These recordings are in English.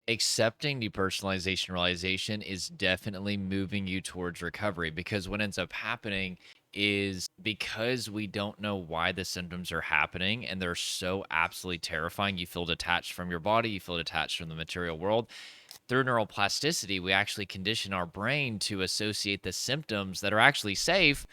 Accepting depersonalization realization is definitely moving you towards recovery, because what ends up happening is, because we don't know why the symptoms are happening and they're so absolutely terrifying, you feel detached from your body, you feel detached from the material world. Through neuroplasticity, we actually condition our brain to associate the symptoms that are actually safe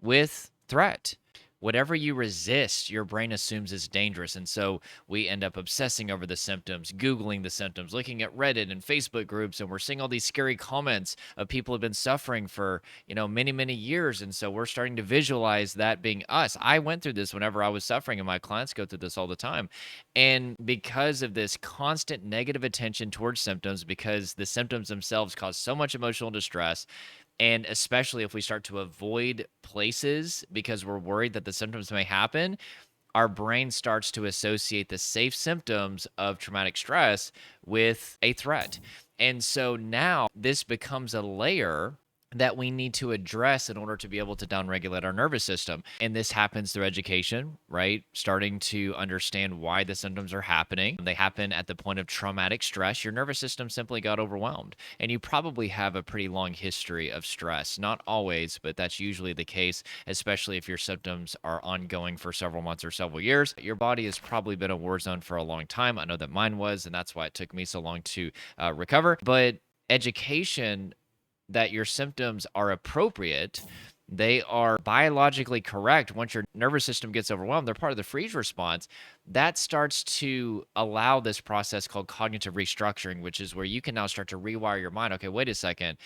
with threat. Whatever you resist, your brain assumes is dangerous. And so we end up obsessing over the symptoms, Googling the symptoms, looking at Reddit and Facebook groups, and we're seeing all these scary comments of people who've been suffering for, many, many years. And so we're starting to visualize that being us. I went through this whenever I was suffering, and my clients go through this all the time. And because of this constant negative attention towards symptoms, because the symptoms themselves cause so much emotional distress, and especially if we start to avoid places because we're worried that the symptoms may happen, our brain starts to associate the safe symptoms of traumatic stress with a threat. And so now this becomes a layer that we need to address in order to be able to downregulate our nervous system. And this happens through education, right? Starting to understand why the symptoms are happening. They happen at the point of traumatic stress. Your nervous system simply got overwhelmed. And you probably have a pretty long history of stress. Not always, but that's usually the case, especially if your symptoms are ongoing for several months or several years. Your body has probably been a war zone for a long time. I know that mine was, and that's why it took me so long to recover. But education that your symptoms are appropriate, they are biologically correct. Once your nervous system gets overwhelmed, they're part of the freeze response. That starts to allow this process called cognitive restructuring, which is where you can now start to rewire your mind. Okay, wait a second.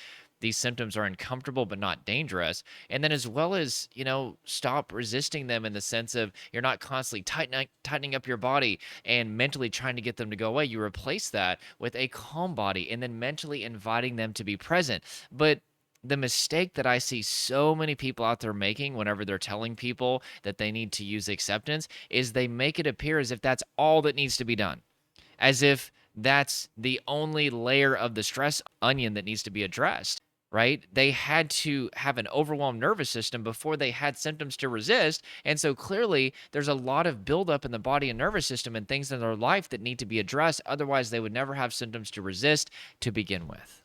These symptoms are uncomfortable but not dangerous. And then, as well as, stop resisting them in the sense of you're not constantly tightening up your body and mentally trying to get them to go away. You replace that with a calm body and then mentally inviting them to be present. But the mistake that I see so many people out there making whenever they're telling people that they need to use acceptance is they make it appear as if that's all that needs to be done, as if that's the only layer of the stress onion that needs to be addressed, right? They had to have an overwhelmed nervous system before they had symptoms to resist. And so clearly, there's a lot of buildup in the body and nervous system and things in their life that need to be addressed. Otherwise, they would never have symptoms to resist to begin with.